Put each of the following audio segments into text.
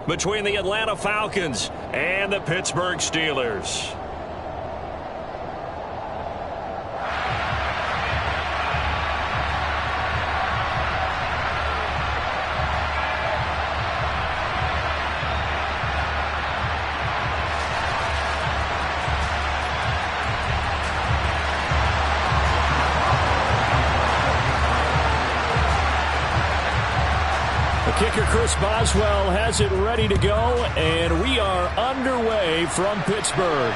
between the Atlanta Falcons and the Pittsburgh Steelers. Kicker Chris Boswell has it ready to go, and we are underway from Pittsburgh.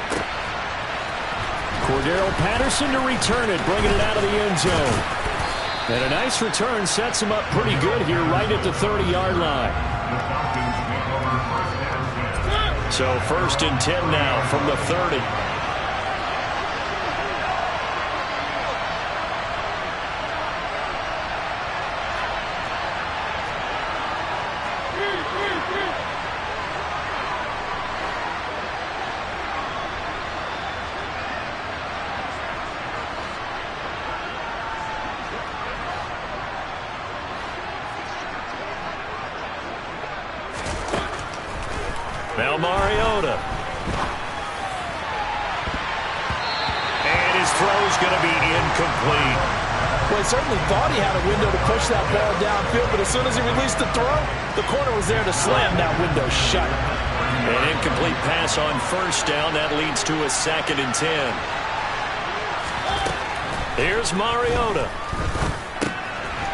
Cordero Patterson to return it, bringing it out of the end zone. And a nice return sets him up pretty good here right at the 30-yard line. So 1st and 10 now from the 30. Now Mariota. And his throw's going to be incomplete. Well, he certainly thought he had a window to push that ball downfield, but as soon as he released the throw, the corner was there to slam that window shut. An incomplete pass on 1st down. That leads to a 2nd and 10. Here's Mariota.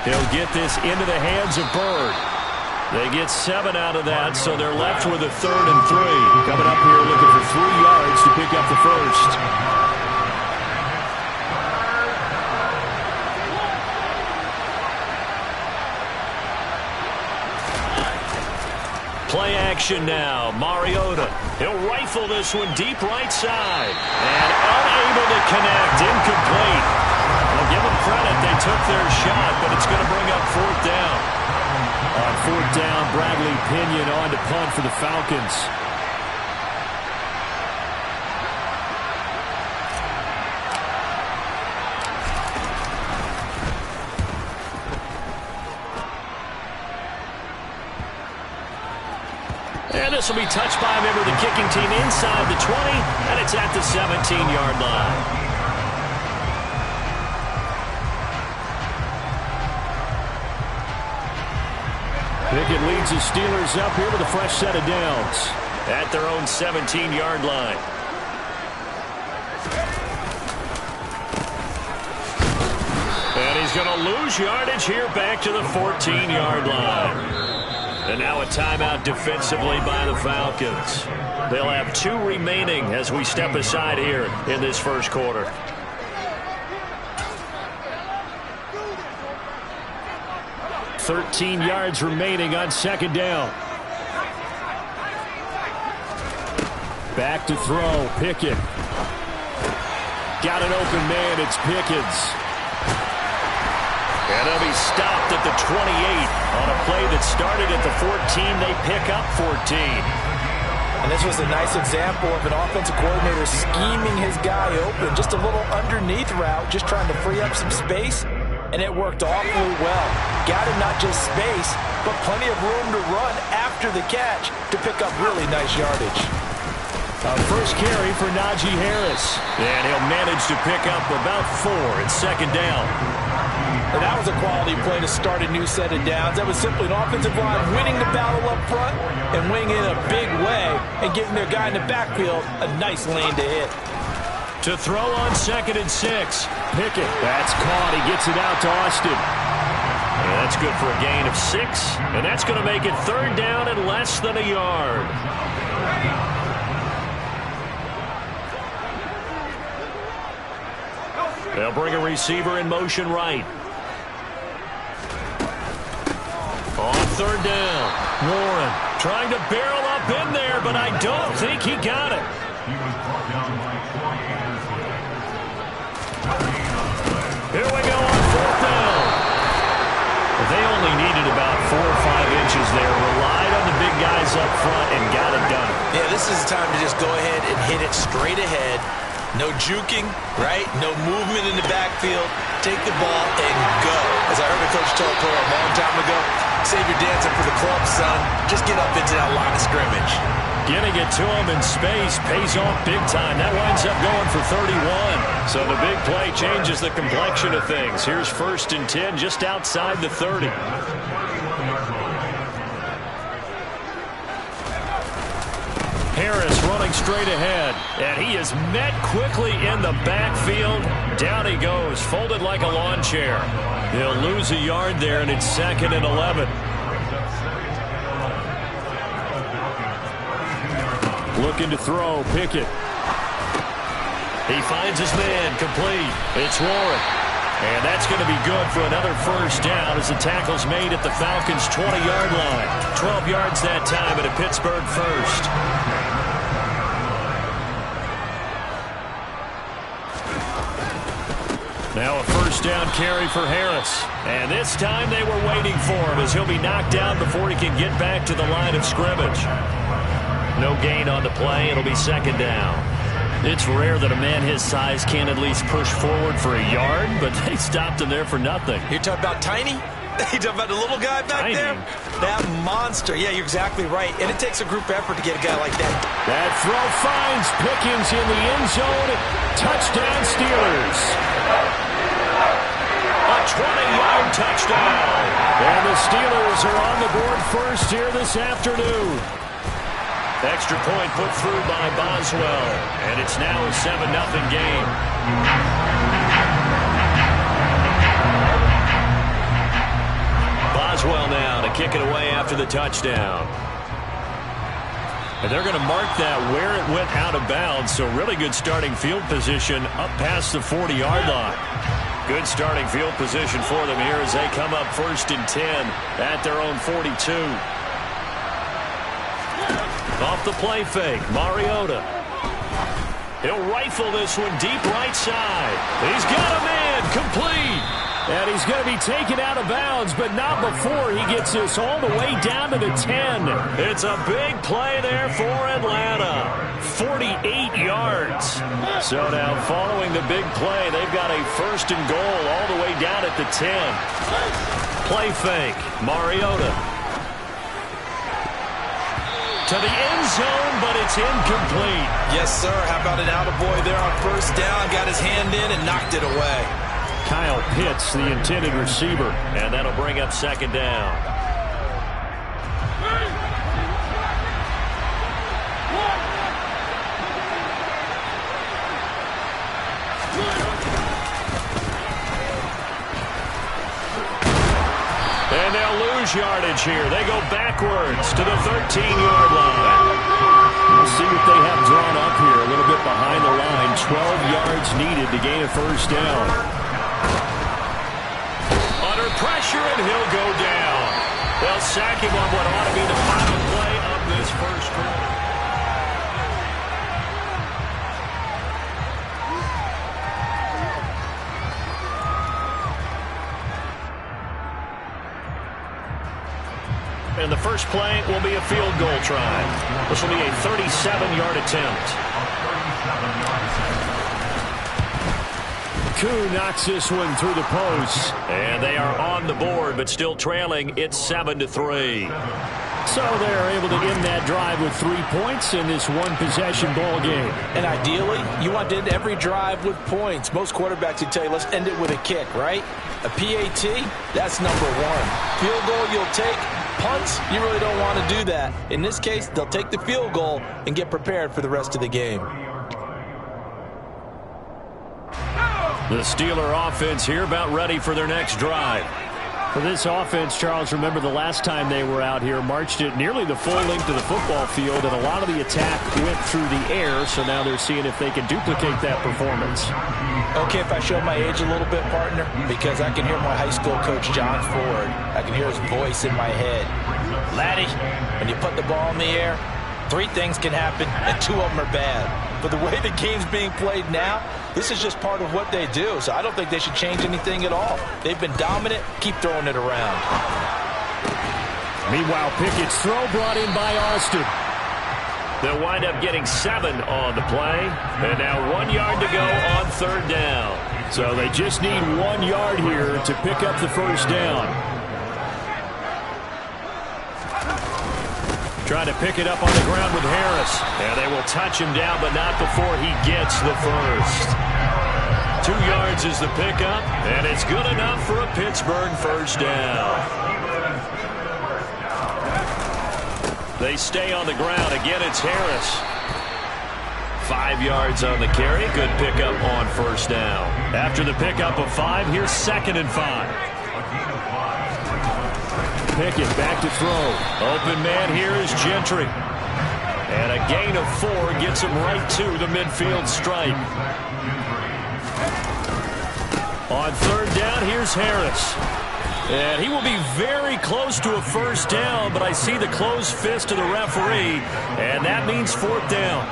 He'll get this into the hands of Bird. They get 7 out of that, so they're left with a 3rd and 3. Coming up here looking for 3 yards to pick up the first. Play action now. Mariota. He'll rifle this one deep right side. And unable to connect. Incomplete. Well, give them credit. They took their shot, but it's going to bring up 4th down. On 4th down, Bradley Pinion on to punt for the Falcons. And this will be touched by a member of the kicking team inside the 20, and it's at the 17-yard line. Pickett leads the Steelers up here with a fresh set of downs. At their own 17-yard line. And he's going to lose yardage here back to the 14-yard line. And now a timeout defensively by the Falcons. They'll have 2 remaining as we step aside here in this first quarter. $13 yards remaining on 2nd down. Back to throw. Pickett. Got an open man. It's Pickens. And they'll be stopped at the 28 on a play that started at the 14. They pick up 14. And this was a nice example of an offensive coordinator scheming his guy open. Just a little underneath route, just trying to free up some space. And it worked awfully well. Got him not just space, but plenty of room to run after the catch to pick up really nice yardage. First carry for Najee Harris. And he'll manage to pick up about 4 at 2nd down. And that was a quality play to start a new set of downs. That was simply an offensive line winning the battle up front and winning in a big way and giving their guy in the backfield a nice lane to hit. To throw on 2nd and 6. Pickett. That's caught. He gets it out to Austin. And that's good for a gain of 6. And that's going to make it 3rd down and less than a yard. They'll bring a receiver in motion right. On 3rd down. Warren trying to barrel up in there, but I don't think he got it. Here we go on 4th down. They only needed about 4 or 5 inches there. Relied on the big guys up front and got it done. Yeah, this is the time to just go ahead and hit it straight ahead. No juking, right? No movement in the backfield. Take the ball and go. As I heard a coach tell a player a long time ago, save your dancing for the club, son. Just get up into that line of scrimmage. Getting it to him in space pays off big time. That winds up going for 31. So the big play changes the complexion of things. Here's 1st and 10 just outside the 30. Harris running straight ahead, and he is met quickly in the backfield. Down he goes, folded like a lawn chair. He'll lose a yard there, and it's 2nd and 11. Looking to throw, Pickett. He finds his man, complete. It's Warren. And that's going to be good for another 1st down as the tackle's made at the Falcons' 20-yard line. 12 yards that time at a Pittsburgh 1st. Now a 1st down carry for Harris. And this time they were waiting for him as he'll be knocked down before he can get back to the line of scrimmage. No gain on the play. It'll be 2nd down. It's rare that a man his size can at least push forward for a yard, but they stopped him there for nothing. You're talking about tiny? You talking about the little guy back there? That monster. Yeah, you're exactly right. And it takes a group effort to get a guy like that. That throw finds Pickens in the end zone. Touchdown, Steelers. A 20-yard touchdown. And the Steelers are on the board first here this afternoon. Extra point put through by Boswell. And it's now a 7-0 game. Boswell now to kick it away after the touchdown. And they're going to mark that where it went out of bounds. So really good starting field position up past the 40-yard line. Good starting field position for them here as they come up 1st and 10 at their own 42. Off the play fake, Mariota. He'll rifle this one deep right side. He's got a man, complete. And he's going to be taken out of bounds, but not before he gets this all the way down to the 10. It's a big play there for Atlanta. 48 yards. So now following the big play, they've got a 1st and goal all the way down at the 10. Play fake, Mariota. To the end zone, but it's incomplete. Yes, sir. How about an attaboy there on 1st down? Got his hand in and knocked it away. Kyle Pitts, the intended receiver. And that'll bring up 2nd down. And they'll lose yardage here. They go backwards to the 13-yard line. We'll see what they have drawn up here. A little bit behind the line. 12 yards needed to gain a 1st down. Under pressure, and he'll go down. They'll sack him on what ought to be the final play of this 1st quarter. And the first play will be a field goal try. This will be a 37-yard attempt. Koo knocks this one through the post. And they are on the board, but still trailing. It's 7-3. So they're able to end that drive with 3 points in this one-possession ball game. And ideally, you want to end every drive with points. Most quarterbacks would tell you, let's end it with a kick, right? A PAT, that's number 1. Field goal you'll take. Punts, you really don't want to do that. In this case, they'll take the field goal and get prepared for the rest of the game. The Steeler offense here about ready for their next drive. For this offense, Charles, remember the last time they were out here, marched it nearly the full length of the football field, and a lot of the attack went through the air, so now they're seeing if they can duplicate that performance. Okay, if I show my age a little bit, partner, because I can hear my high school coach, John Ford. I can hear his voice in my head. Laddie, when you put the ball in the air, 3 things can happen, and 2 of them are bad. But the way the game's being played now, this is just part of what they do. So I don't think they should change anything at all. They've been dominant. Keep throwing it around. Meanwhile, Pickett's throw brought in by Austin. They'll wind up getting 7 on the play. And now 1 yard to go on 3rd down. So they just need 1 yard here to pick up the first down. Trying to pick it up on the ground with Harris. And they will touch him down, but not before he gets the first. 2 yards is the pickup, and it's good enough for a Pittsburgh first down. They stay on the ground. Again, it's Harris. 5 yards on the carry. Good pickup on first down. After the pickup of 5, here's 2nd and 5. Pickett back to throw. Open man here is Gentry. And a gain of 4 gets him right to the midfield stripe. On 3rd down, here's Harris. And he will be very close to a first down, but I see the closed fist of the referee, and that means 4th down.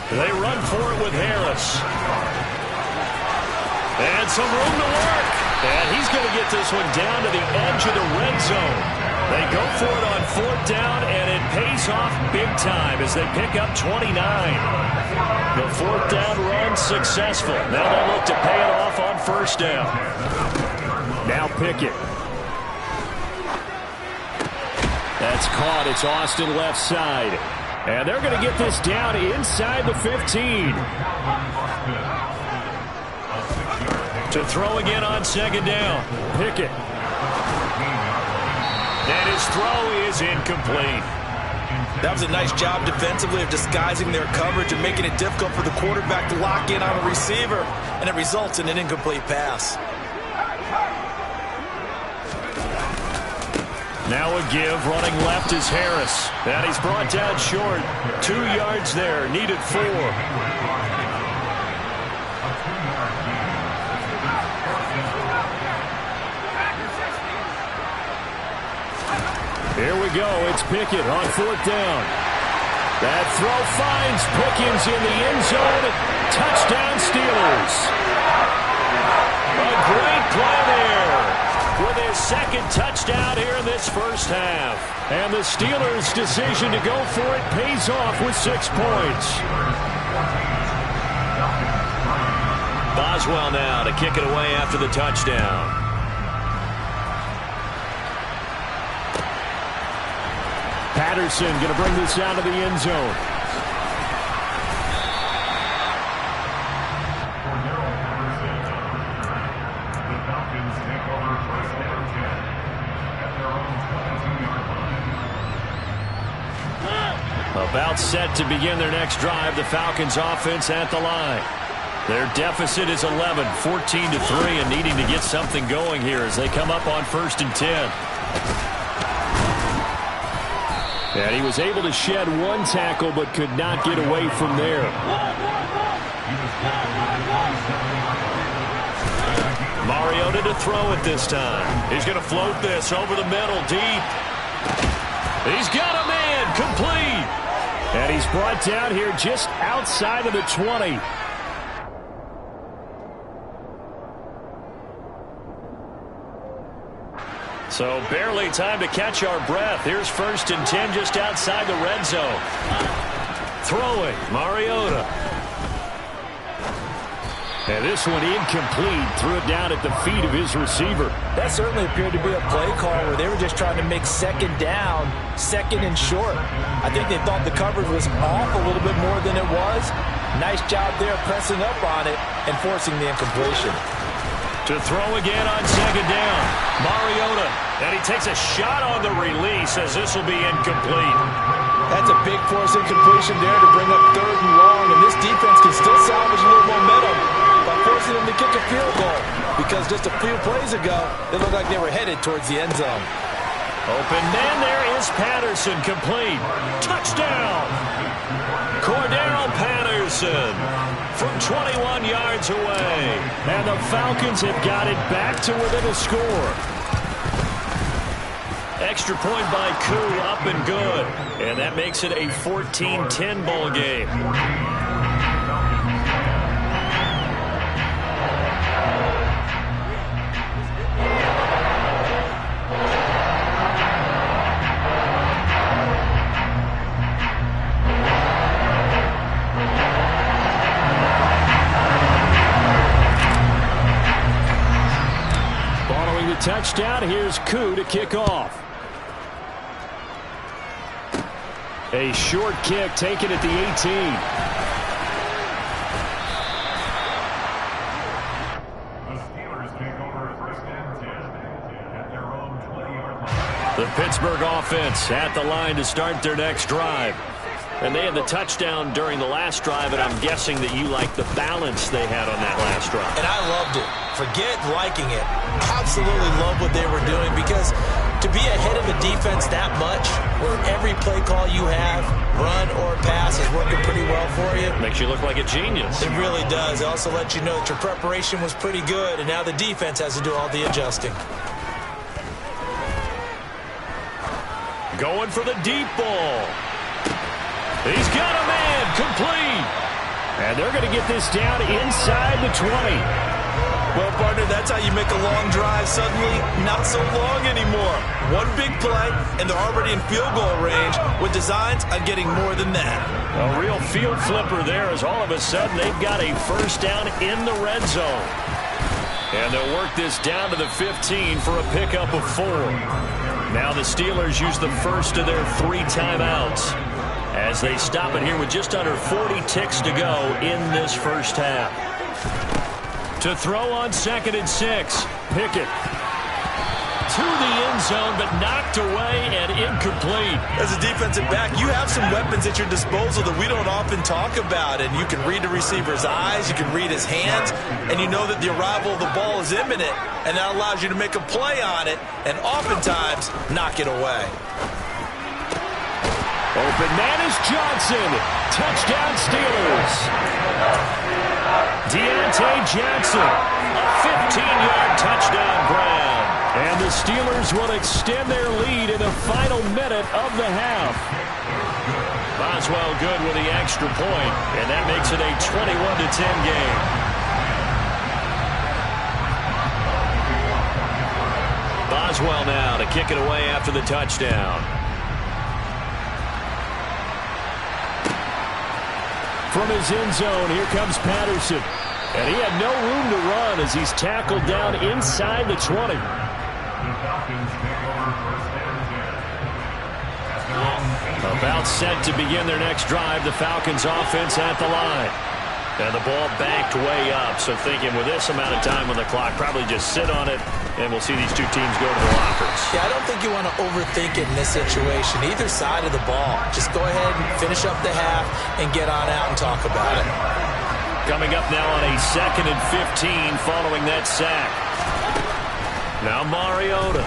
They run for it with Harris. And some room to work. And he's going to get this one down to the edge of the red zone. They go for it on 4th down, and it pays off big time as they pick up 29. The 4th down run successful. Now they look to pay it off on first down. Now Pickett. That's caught. It's Austin left side. And they're going to get this down inside the 15. To throw again on 2nd down. Pickett. And his throw is incomplete. That was a nice job defensively of disguising their coverage and making it difficult for the quarterback to lock in on a receiver, and it results in an incomplete pass. Now a give, running left is Harris. And he's brought down short. 2 yards there, needed 4. Here we go. It's Pickett on 4th down. That throw finds Pickens in the end zone. Touchdown Steelers. A great play there with his 2nd touchdown here in this first half. And the Steelers' decision to go for it pays off with 6 points. Boswell now to kick it away after the touchdown. Patterson going to bring this out of the end zone. About set to begin their next drive, the Falcons offense at the line. Their deficit is 11, 14-3, and needing to get something going here as they come up on 1st and 10. And he was able to shed 1 tackle but could not get away from there. Mariota to throw it this time. He's going to float this over the middle deep. He's got a man complete. And he's brought down here just outside of the 20. So barely time to catch our breath. Here's 1st and 10 just outside the red zone. Throwing, Mariota. And this one incomplete. Threw it down at the feet of his receiver. That certainly appeared to be a play call where they were just trying to make 2nd down, 2nd and short. I think they thought the coverage was off a little bit more than it was. Nice job there pressing up on it and forcing the incompletion. To throw again on 2nd down. Mariota. And he takes a shot on the release as this will be incomplete. That's a big force incompletion there to bring up 3rd and long. And this defense can still salvage a little momentum by forcing them to kick a field goal. Because just a few plays ago, it looked like they were headed towards the end zone. Open man there is Patterson. Complete. Touchdown. Cordero Patterson from 21 yards away. And the Falcons have got it back to within a score. Extra point by Koo, up and good. And that makes it a 14-10 ball game. touchdown. Here's Koo to kick off. A short kick taken at the 18. The Pittsburgh offense at the line to start their next drive. And they had the touchdown during the last drive, and I'm guessing that you like the balance they had on that last drive. And I loved it. Forget liking it. Absolutely love what they were doing, because to be ahead of a defense that much, where every play call you have, run or pass, is working pretty well for you. Makes you look like a genius. It really does. It also lets you know that your preparation was pretty good, and now the defense has to do all the adjusting. Going for the deep ball. He's got a man, complete. And they're going to get this down inside the 20. Well, partner, that's how you make a long drive suddenly not so long anymore. One big play, and they're already in field goal range with designs on getting more than that. A real field flipper there, as all of a sudden they've got a first down in the red zone. And they'll work this down to the 15 for a pickup of 4. Now the Steelers use the first of their 3 timeouts as they stop it here with just under 40 ticks to go in this first half. To throw on 2nd and 6. Pickett to the end zone, but knocked away and incomplete. As a defensive back, you have some weapons at your disposal that we don't often talk about, and you can read the receiver's eyes, you can read his hands, and you know that the arrival of the ball is imminent, and that allows you to make a play on it and oftentimes knock it away. Open man is Johnson. Touchdown Steelers. Deontay Johnson, a 15-yard touchdown grab. And the Steelers will extend their lead in the final minute of the half. Boswell good with the extra point, and that makes it a 21-10 game. Boswell now to kick it away after the touchdown. From his end zone, here comes Patterson. And he had no room to run as he's tackled down inside the 20. About set to begin their next drive, the Falcons offense at the line. And the ball backed way up, so thinking with this amount of time on the clock, probably just sit on it, and we'll see these two teams go to the lockers. Yeah, I don't think you want to overthink it in this situation, either side of the ball. Just go ahead and finish up the half and get on out and talk about it. Coming up now on a 2nd and 15 following that sack. Now Mariota.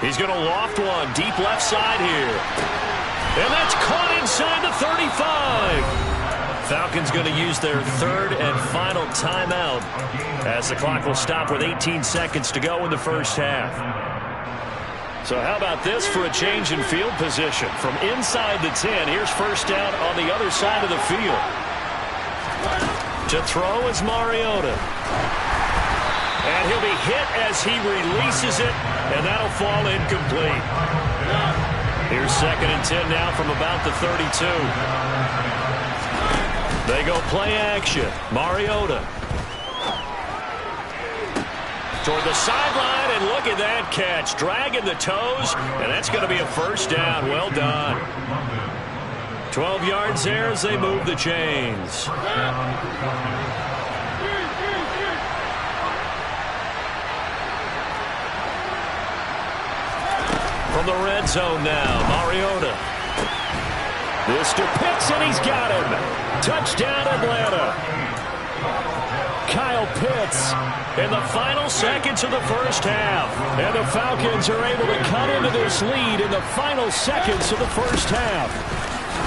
He's going to loft one deep left side here. And that's caught inside the 35. Falcons going to use their 3rd and final timeout as the clock will stop with 18 seconds to go in the first half. So how about this for a change in field position? From inside the 10, here's first down on the other side of the field. To throw is Mariota. And he'll be hit as he releases it, and that'll fall incomplete. Here's 2nd and 10 now from about the 32. They go play action. Mariota. Toward the sideline, and look at that catch. Dragging the toes, and that's going to be a first down. Well done. 12 yards there as they move the chains. From the red zone now, Mariota. This to Pitts, and he's got him. Touchdown, Atlanta. Kyle Pitts in the final seconds of the first half. And the Falcons are able to cut into this lead in the final seconds of the first half.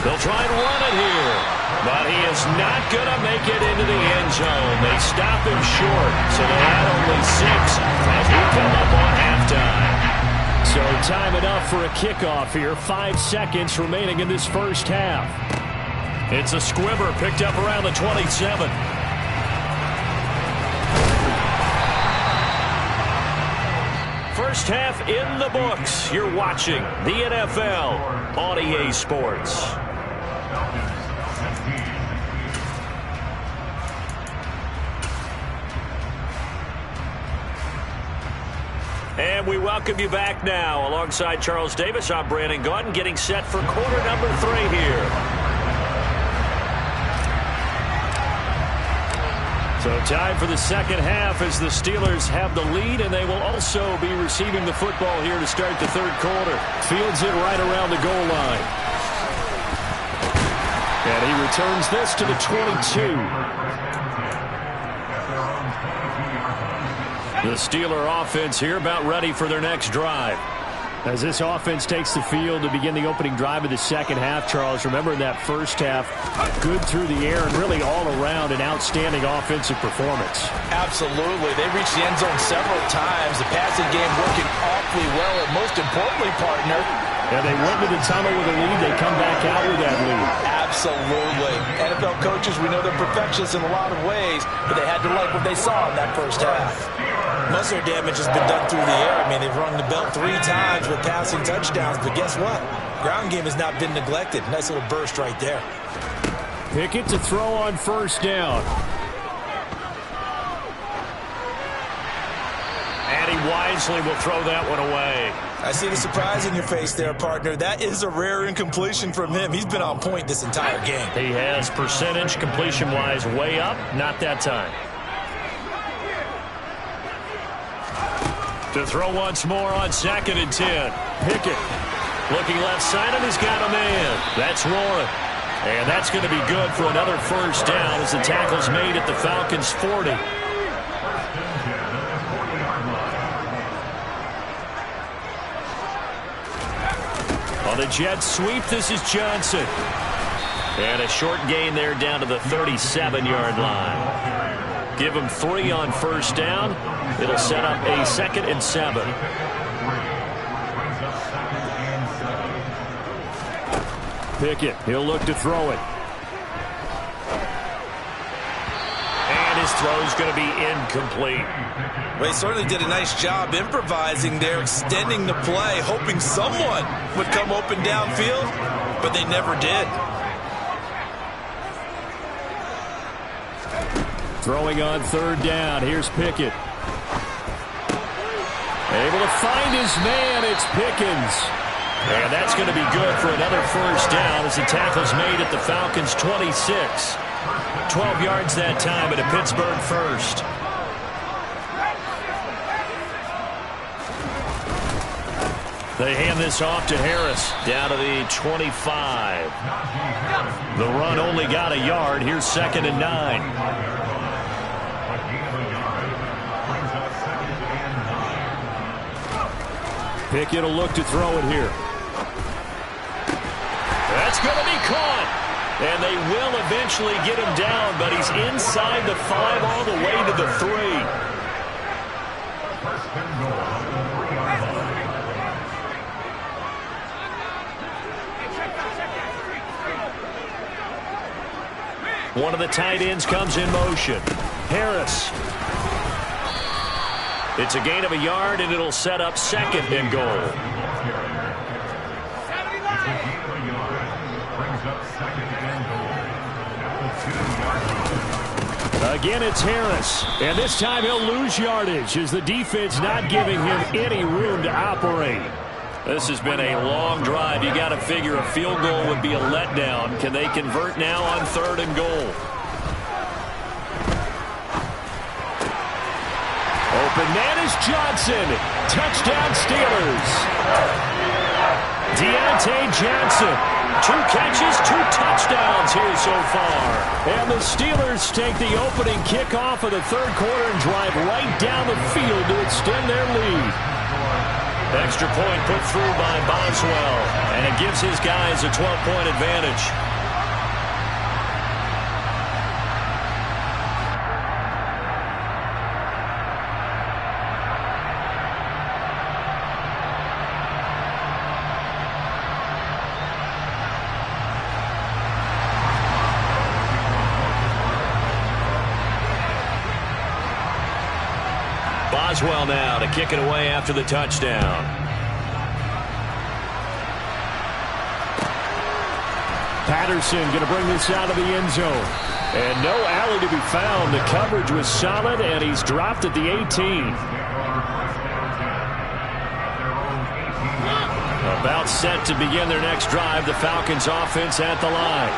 They'll try and run it here, but he is not going to make it into the end zone. They stop him short, so they add only 6 as we come up on halftime. So time enough for a kickoff here. 5 seconds remaining in this first half. It's a squibber picked up around the 27. First half in the books. You're watching the NFL on EA Sports. And we welcome you back now. Alongside Charles Davis, I'm Brandon Gaudin, getting set for quarter number 3 here. So time for the second half as the Steelers have the lead, and they will also be receiving the football here to start the third quarter. Fields it right around the goal line. And he returns this to the 22. The Steeler offense here about ready for their next drive. As this offense takes the field to begin the opening drive of the second half, Charles, remember in that first half, good through the air and really all around an outstanding offensive performance. Absolutely. They reached the end zone several times. The passing game working awfully well, and most importantly, partner, and they went to the tunnel with a lead. They come back out with that lead. Absolutely. NFL coaches, we know they're perfectionists in a lot of ways, but they had to like what they saw in that first half. Most of their damage has been done through the air. I mean, they've rung the bell 3 times with passing touchdowns, but guess what? Ground game has not been neglected. Nice little burst right there. Pickett to throw on first down. And he wisely will throw that one away. I see the surprise in your face there, partner. That is a rare incompletion from him. He's been on point this entire game. He has percentage completion-wise way up. Not that time. To throw once more on 2nd and 10. Pickett looking left side, and he's got a man. That's Warren. And that's going to be good for another first down as the tackle's made at the Falcons' 40. On the jet sweep, this is Johnson. And a short gain there down to the 37-yard line. Give him 3 on first down. It'll set up a 2nd and 7. Pickett, he'll look to throw it. And his throw's going to be incomplete. Well, he certainly did a nice job improvising there, extending the play, hoping someone would come open downfield, but they never did. Throwing on 3rd down. Here's Pickett. Able to find his man. It's Pickens. And that's going to be good for another first down as the tackle's made at the Falcons' 26. 12 yards that time at a Pittsburgh first. They hand this off to Harris down to the 25. The run only got a yard. Here's 2nd and 9. Pickett will look to throw it here. That's going to be caught. And they will eventually get him down, but he's inside the 5 all the way to the 3. One of the tight ends comes in motion. Harris. It's a gain of a yard, and it'll set up 2nd and goal. Again, it's Harris. And this time he'll lose yardage as the defense not giving him any room to operate. This has been a long drive. You got to figure a field goal would be a letdown. Can they convert now on 3rd and goal? Open man is Johnson. Touchdown Steelers. Deontay Johnson. 2 catches, 2 touchdowns here so far. And the Steelers take the opening kickoff of the third quarter and drive right down the field to extend their lead. Extra point put through by Boswell, and it gives his guys a 12-point advantage. Boswell now to kick it away after the touchdown. Patterson going to bring this out of the end zone. And no alley to be found. The coverage was solid, and he's dropped at the 18. About set to begin their next drive. The Falcons offense at the line.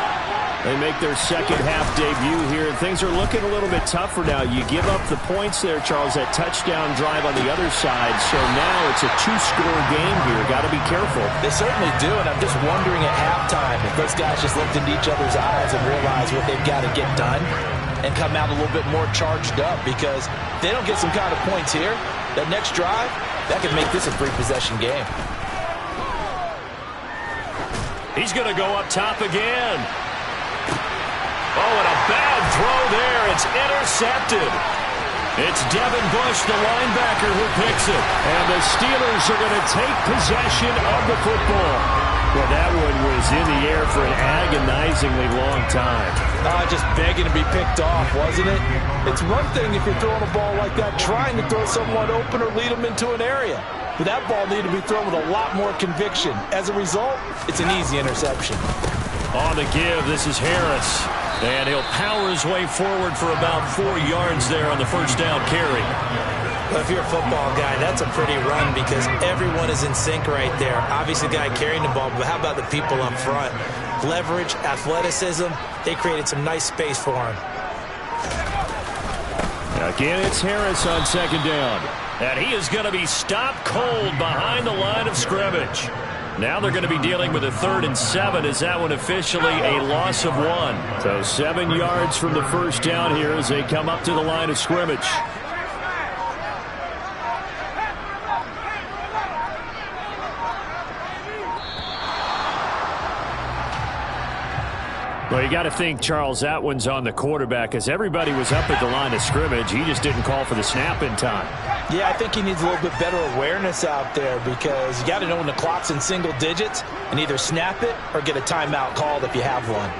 They make their second half debut here, and things are looking a little bit tougher now. You give up the points there, Charles, that touchdown drive on the other side. So now it's a two-score game here. Got to be careful. They certainly do, and I'm just wondering at halftime if those guys just looked into each other's eyes and realized what they've got to get done and come out a little bit more charged up, because if they don't get some kind of points here, that next drive, that could make this a three-possession game. He's going to go up top again. Oh, and a bad throw there. It's intercepted. It's Devin Bush, the linebacker, who picks it. And the Steelers are going to take possession of the football. Well, that one was in the air for an agonizingly long time. Just begging to be picked off, wasn't it? It's one thing if you're throwing a ball like that, trying to throw someone open or lead them into an area. But that ball needed to be thrown with a lot more conviction. As a result, it's an easy interception. On the give, this is Harris. And he'll power his way forward for about 4 yards there on the first down carry. Well, if you're a football guy, that's a pretty run because everyone is in sync right there. Obviously, the guy carrying the ball, but how about the people up front? Leverage, athleticism, they created some nice space for him. Again, it's Harris on second down. And he is going to be stopped cold behind the line of scrimmage. Now they're going to be dealing with a 3rd and 7. Is that one officially a loss of 1? So 7 yards from the first down here as they come up to the line of scrimmage. Well, you got to think, Charles, that one's on the quarterback as everybody was up at the line of scrimmage. He just didn't call for the snap in time. Yeah, I think he needs a little bit better awareness out there because you got to know when the clock's in single digits and either snap it or get a timeout called if you have one.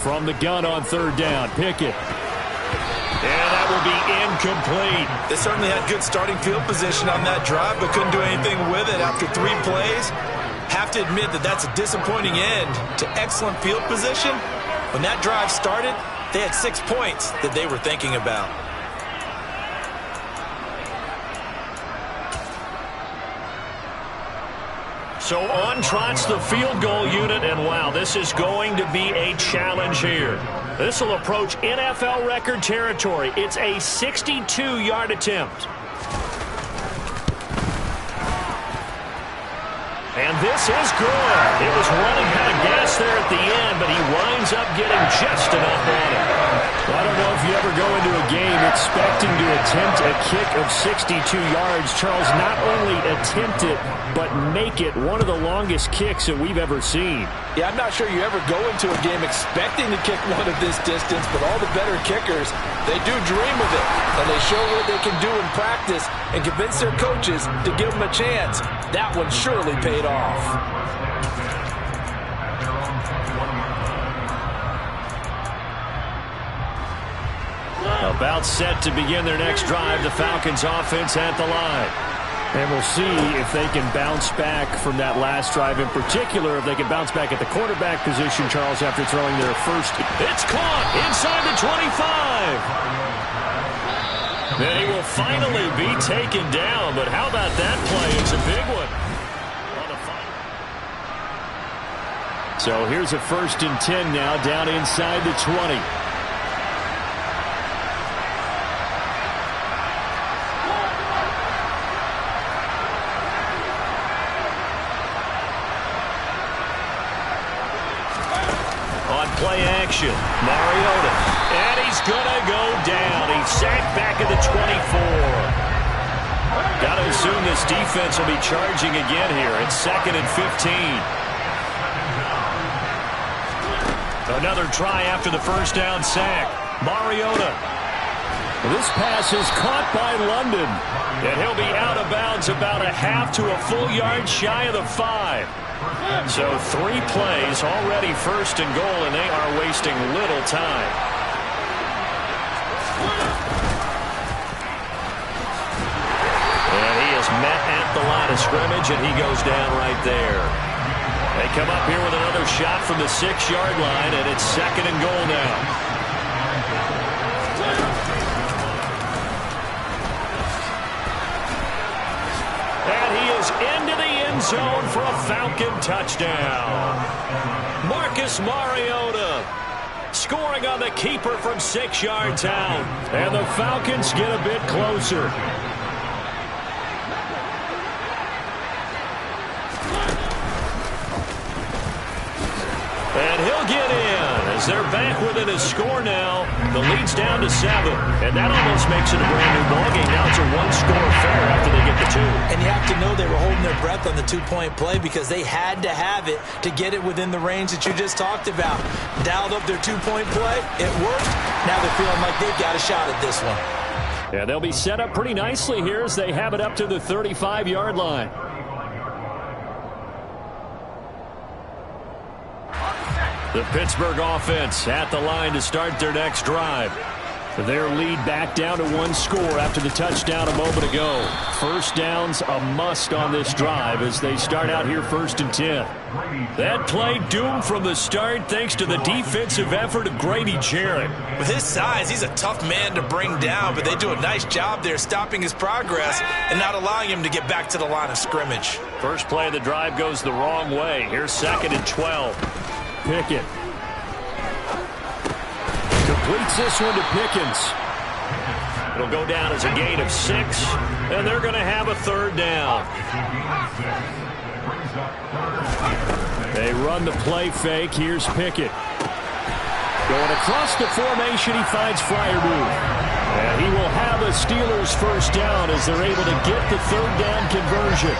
From the gun on 3rd down, Pickett. And that will be incomplete. They certainly had good starting field position on that drive, but couldn't do anything with it after 3 plays. Have to admit that that's a disappointing end to excellent field position. When that drive started, they had 6 points that they were thinking about. So on trots the field goal unit, and wow, this is going to be a challenge here. This will approach NFL record territory. It's a 62-yard attempt. And this is good. It was running out of gas there at the end, but he winds up getting just enough on it. Well, I don't know if you ever go into a game expecting to attempt a kick of 62 yards. Charles, not only attempt it, but make it one of the longest kicks that we've ever seen. Yeah, I'm not sure you ever go into a game expecting to kick one of this distance, but all the better kickers, they do dream of it. And they show what they can do in practice and convince their coaches to give them a chance. That one surely paid off. About set to begin their next drive, the Falcons offense at the line. And we'll see if they can bounce back from that last drive. In particular, if they can bounce back at the quarterback position, Charles, after throwing their first. It's caught inside the 25. Then he will finally be taken down, but how about that play? It's a big one. So here's a 1st and 10 now, down inside the 20. Play action. Mariota. And he's going to go down. He's sacked back at the 24. Got to assume this defense will be charging again here. It's 2nd and 15. Another try after the first down sack. Mariota. This pass is caught by London. And he'll be out of bounds about a half to a full yard shy of the 5. So 3 plays, already 1st and goal, and they are wasting little time. And he is met at the line of scrimmage, and he goes down right there. They come up here with another shot from the 6-yard line, and it's 2nd and goal now. zone for a Falcon touchdown. Marcus Mariota scoring on the keeper from 6 yards out. And the Falcons get a bit closer. And he'll get in as they're back within a score now. The lead's down to 7. And that almost makes it a brand new ballgame. Now it's a one-score affair after they get the 2. And you have to know they were holding their breath on the two-point play because they had to have it to get it within the range that you just talked about. Dialed up their two-point play. It worked. Now they're feeling like they've got a shot at this one. Yeah, they'll be set up pretty nicely here as they have it up to the 35-yard line. The Pittsburgh offense at the line to start their next drive. Their lead back down to 1 score after the touchdown a moment ago. First down's a must on this drive as they start out here 1st and 10. That play doomed from the start thanks to the defensive effort of Grady Jarrett. With his size, he's a tough man to bring down, but they do a nice job there stopping his progress and not allowing him to get back to the line of scrimmage. First play of the drive goes the wrong way. Here's 2nd and 12. Pickett completes this one to Pickens. It'll go down as a gain of 6, and they're going to have a 3rd down. They run the play fake. Here's Pickett. Going across the formation, he finds Freiermuth. And he will have a Steelers first down as they're able to get the 3rd down conversion.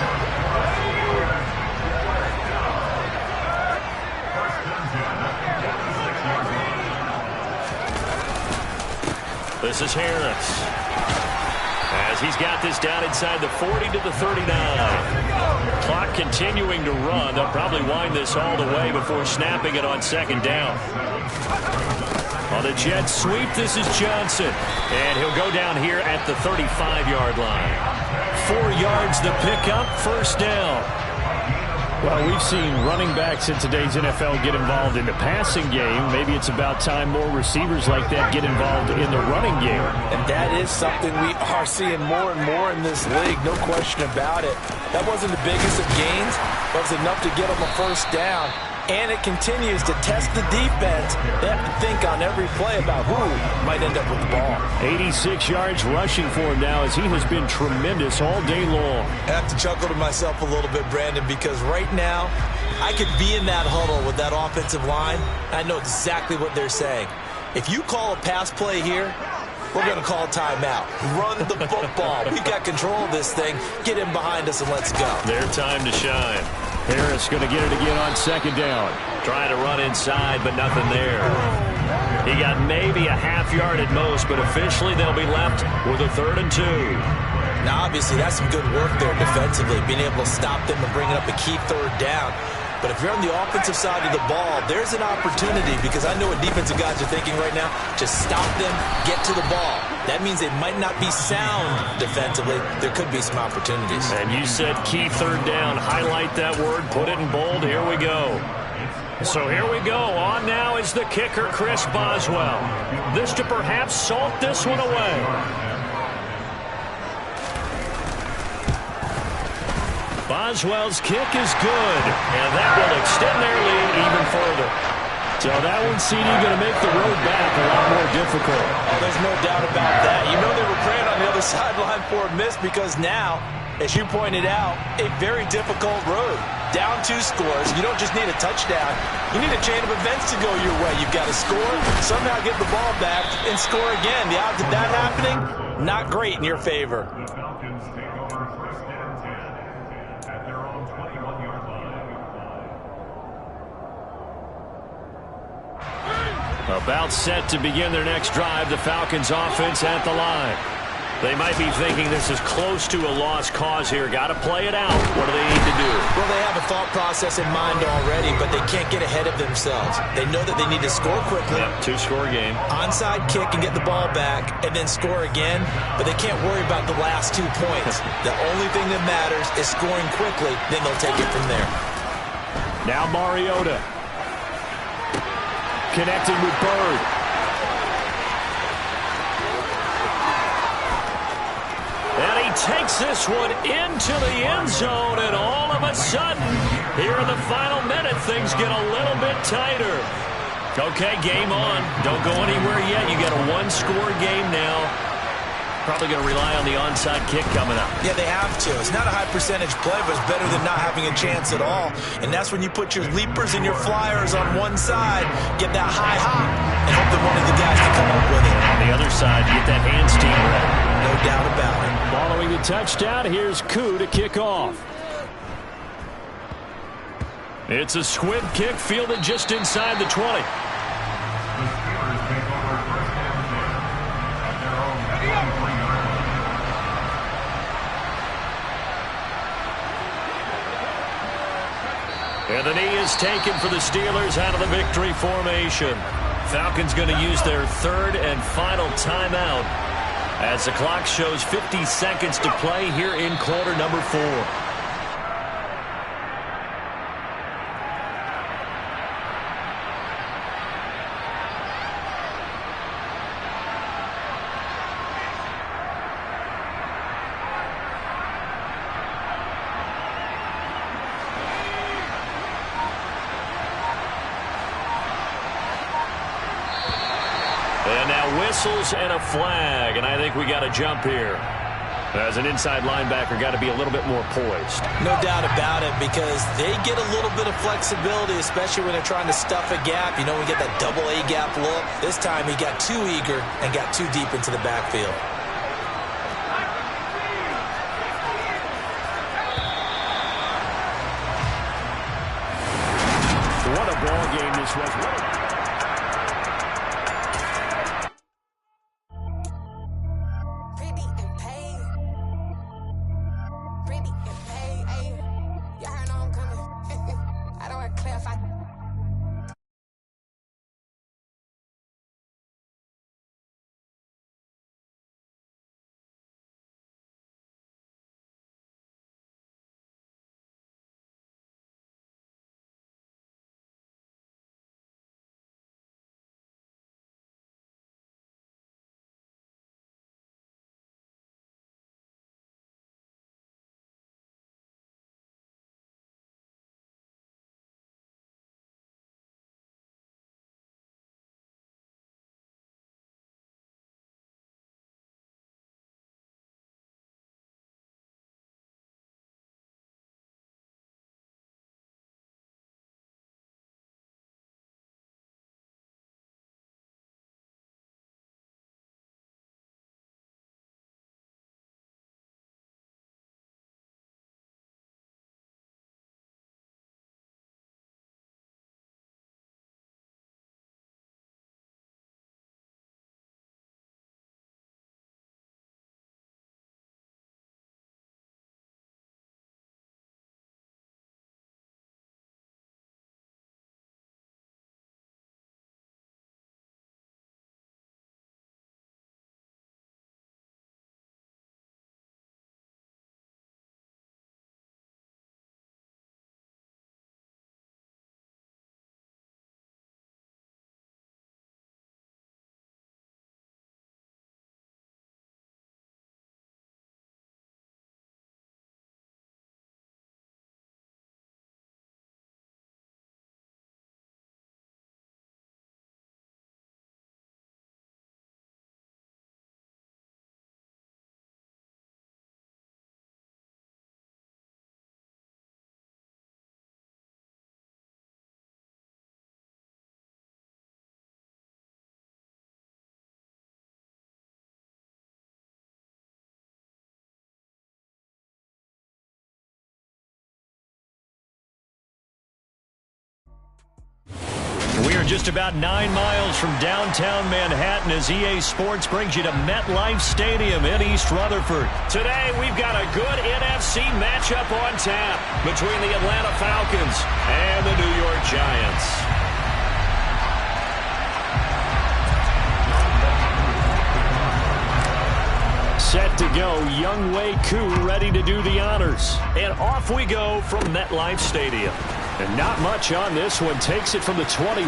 This is Harris. As he's got this down inside the 40 to the 39. Clock continuing to run. They'll probably wind this all the way before snapping it on 2nd down. On the jet sweep, this is Johnson. And he'll go down here at the 35-yard line. 4 yards the pickup, 1st down. Well, we've seen running backs in today's NFL get involved in the passing game. Maybe it's about time more receivers like that get involved in the running game. And that is something we are seeing more and more in this league, no question about it. That wasn't the biggest of gains, but it was enough to get them a 1st down. And it continues to test the defense. They have to think on every play about who might end up with the ball. 86 yards rushing for him now as he has been tremendous all day long. I have to chuckle to myself a little bit, Brandon, because right now I could be in that huddle with that offensive line. I know exactly what they're saying. If you call a pass play here, we're going to call timeout. Run the football. We've got control of this thing. Get in behind us and let's go. Their time to shine. Harris going to get it again on 2nd down. Trying to run inside, but nothing there. He got maybe a half yard at most, but officially they'll be left with a 3rd and 2. Now, obviously, that's some good work there defensively, being able to stop them and bringing up a key 3rd down. But if you're on the offensive side of the ball, there's an opportunity because I know what defensive guys are thinking right now. Just stop them, get to the ball. That means they might not be sound defensively. There could be some opportunities. And you said key 3rd down. Highlight that word. Put it in bold. Here we go. So here we go. On now is the kicker, Chris Boswell. This to perhaps salt this one away. Boswell's kick is good, and that will extend their lead even further. So that one's CD going to make the road back a lot more difficult. Oh, there's no doubt about that. You know they were praying on the other sideline for a miss because now, as you pointed out, a very difficult road. Down 2 scores. You don't just need a touchdown. You need a chain of events to go your way. You've got to score, somehow get the ball back, and score again. The odds of that happening, not great in your favor. About set to begin their next drive, the Falcons offense at the line. They might be thinking this is close to a lost cause here. Got to play it out. What do they need to do? Well, they have a thought process in mind already, but they can't get ahead of themselves. They know that they need to score quickly. Yep, 2-score game. Onside kick and get the ball back and then score again, but they can't worry about the last 2 points. The only thing that matters is scoring quickly, then they'll take it from there. Now Mariota. Connecting with Bird. And he takes this one into the end zone, and all of a sudden, here in the final minute, things get a little bit tighter. Okay, game on. Don't go anywhere yet. You got a one-score game now. Probably going to rely on the onside kick coming up. Yeah, they have to. It's not a high percentage play, but it's better than not having a chance at all. And that's when you put your leapers and your flyers on one side, get that high hop, and hope that one of the guys can come up with it. On the other side, get that hands team ready. No doubt about it. Following the touchdown, here's Koo to kick off. It's a squib kick fielded just inside the 20. And the knee is taken for the Steelers out of the victory formation. Falcons going to use their third and final timeout as the clock shows 50 seconds to play here in quarter number 4. And now whistles and a flag, and I think we got a jump here. As an inside linebacker, got to be a little bit more poised. No doubt about it, because they get a little bit of flexibility, especially when they're trying to stuff a gap. You know, we get that double A gap look. This time he got too eager and got too deep into the backfield. What a ball game this was. We are just about 9 miles from downtown Manhattan as EA Sports brings you to MetLife Stadium in East Rutherford. Today, we've got a good NFC matchup on tap between the Atlanta Falcons and the New York Giants. Set to go, Younghoe Koo ready to do the honors. And off we go from MetLife Stadium. And not much on this one. Takes it from the 21.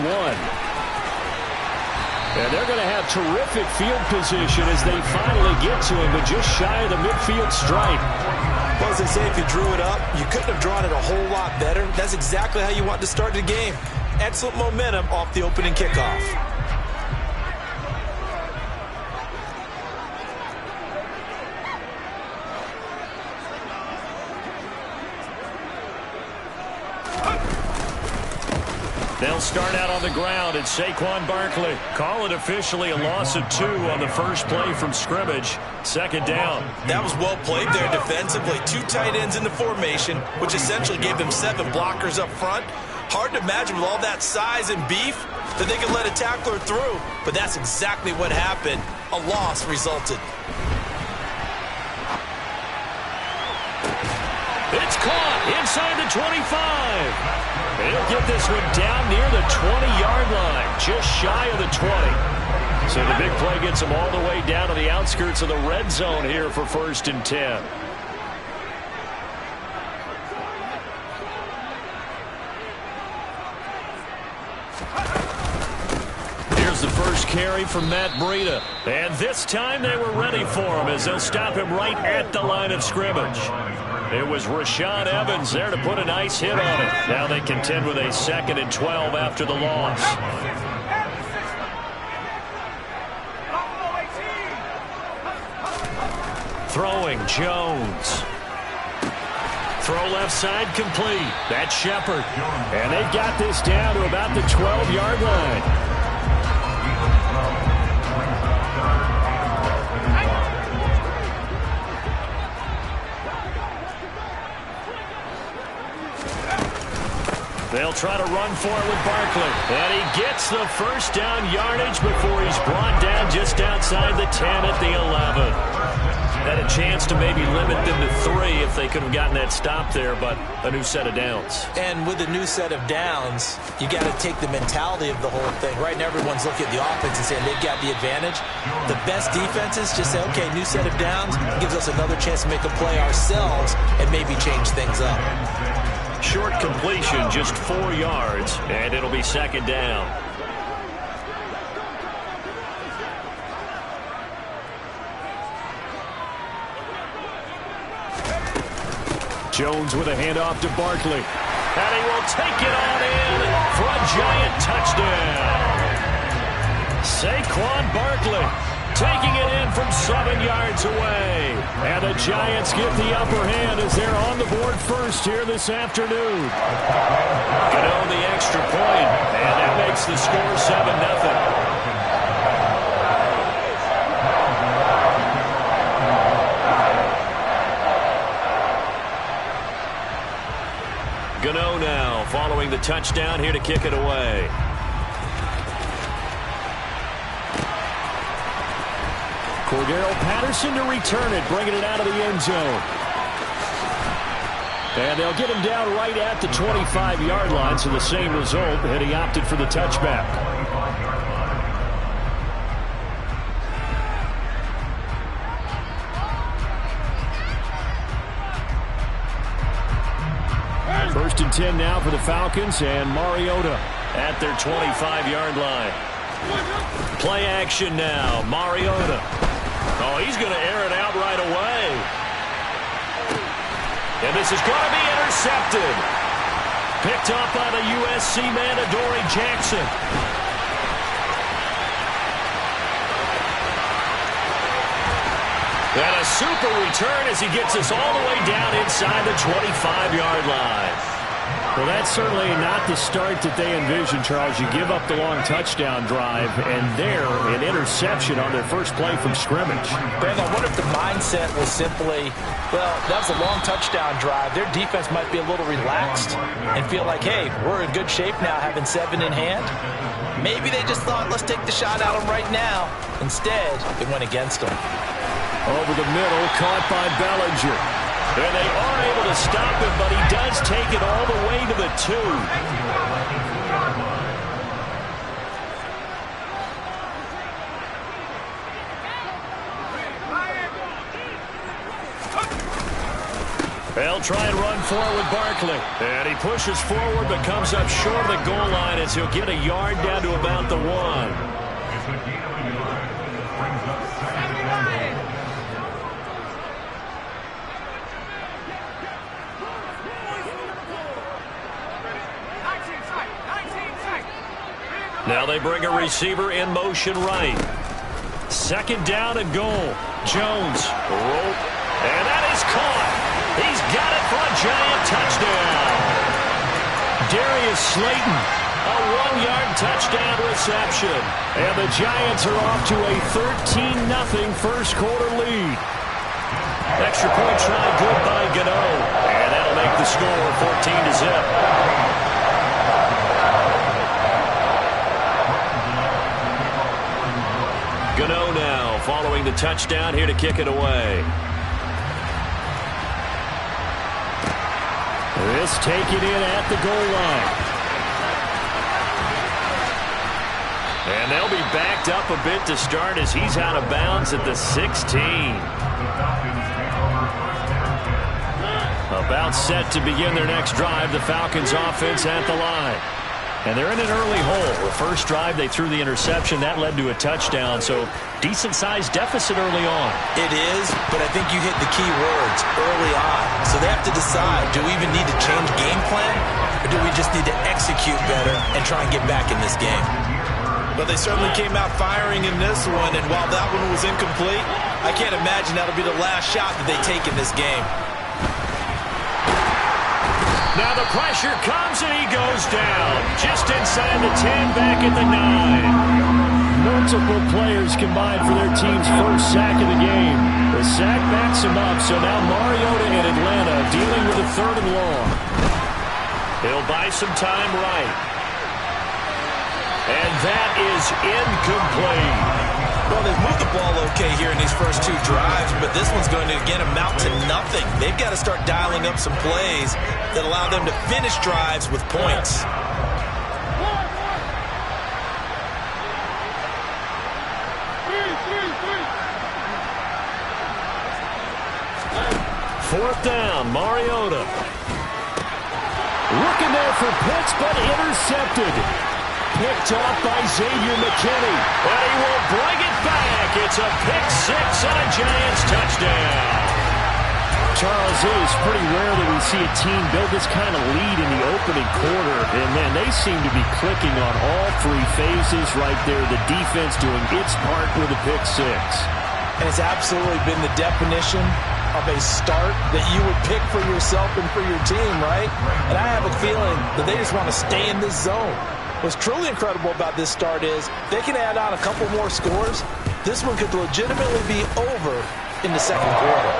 And they're going to have terrific field position as they finally get to him, but just shy of the midfield stripe. Well, as they say, if you drew it up, you couldn't have drawn it a whole lot better. That's exactly how you want to start the game. Excellent momentum off the opening kickoff. They'll start out on the ground, and Saquon Barkley. Call it officially a loss of 2 on the first play from scrimmage. Second down. That was well played there defensively. 2 tight ends in the formation, which essentially gave them 7 blockers up front. Hard to imagine with all that size and beef that they could let a tackler through, but that's exactly what happened. A loss resulted. It's caught inside the 25. He'll get this one down near the 20-yard line, just shy of the 20. So the big play gets him all the way down to the outskirts of the red zone here for 1st and 10. Here's the first carry from Matt Breida. And this time they were ready for him as they'll stop him right at the line of scrimmage. It was Rashaan Evans there to put a nice hit on it. Now they contend with a 2nd and 12 after the loss. Throwing Jones. Throw left side complete. That's Shepard. And they've got this down to about the 12-yard line. They'll try to run for it with Barkley. And he gets the first down yardage before he's brought down just outside the 10 at the 11. Had a chance to maybe limit them to 3 if they could have gotten that stop there, but a new set of downs. And with a new set of downs, you got to take the mentality of the whole thing. Right now, everyone's looking at the offense and saying they've got the advantage. The best defenses just say, okay, new set of downs gives us another chance to make a play ourselves and maybe change things up. Short completion, just 4 yards, and it'll be 2nd down. Jones with a handoff to Barkley. And he will take it on in for a giant touchdown. Saquon Barkley taking it in from 7 yards away. And the Giants get the upper hand as they're on the board first here this afternoon. Gano the extra point, and that makes the score 7-0. Gano now following the touchdown here to kick it away. Cordero Patterson to return it, bringing it out of the end zone. And they'll get him down right at the 25-yard line, so the same result, and he opted for the touchback. First and 10 now for the Falcons, and Mariota at their 25-yard line. Play action now. Mariota. Oh, he's going to air it out right away. And this is going to be intercepted. Picked up by the USC man, Adoree Jackson. And a super return as he gets us all the way down inside the 25-yard line. Well, that's certainly not the start that they envisioned, Charles. You give up the long touchdown drive, and there, an interception on their first play from scrimmage. Ben, I wonder if the mindset was simply, well, that was a long touchdown drive. Their defense might be a little relaxed and feel like, hey, we're in good shape now having 7 in hand. Maybe they just thought, let's take the shot at them right now. Instead, it went against them. Over the middle, caught by Bellinger. And they are able to stop him, but he does take it all the way to the 2. They'll try and run forward with Barkley. And he pushes forward but comes up short of the goal line as he'll get a yard down to about the 1. Now they bring a receiver in motion right. Second down and goal. Jones. Rope. And that is caught. He's got it for a giant touchdown. Darius Slayton. A 1-yard touchdown reception. And the Giants are off to a 13-0 first quarter lead. Extra point try good by Gano. And that'll make the score 14-0. Gano now following the touchdown here to kick it away. This taken in at the goal line. And they'll be backed up a bit to start as he's out of bounds at the 16. About set to begin their next drive, the Falcons offense at the line. And they're in an early hole. The first drive, they threw the interception. That led to a touchdown, so decent-sized deficit early on. It is, but I think you hit the key words early on. So they have to decide, do we even need to change game plan, or do we just need to execute better and try and get back in this game? But they certainly came out firing in this one, and while that one was incomplete, I can't imagine that'll be the last shot that they take in this game. Now the pressure comes and he goes down. Just inside the 10, back at the 9. Multiple players combined for their team's first sack of the game. The sack backs him up, so now Mariota in Atlanta dealing with a 3rd and long. He'll buy some time right. And that is incomplete. Well, they've moved the ball okay here in these first 2 drives, but this one's going to, again, amount to nothing. They've got to start dialing up some plays that allow them to finish drives with points. Fourth down, Mariota. Looking there for Pitts, but intercepted. Picked off by Xavier McKinney. But he will bring it back. It's a pick 6 and a Giants touchdown. Charles, it is pretty rare that we see a team build this kind of lead in the opening quarter. And, man, they seem to be clicking on all 3 phases right there. The defense doing its part with a pick 6. And it's absolutely been the definition of a start that you would pick for yourself and for your team, right? And I have a feeling that they just want to stay in this zone. What's truly incredible about this start is they can add on a couple more scores. This one could legitimately be over in the second quarter.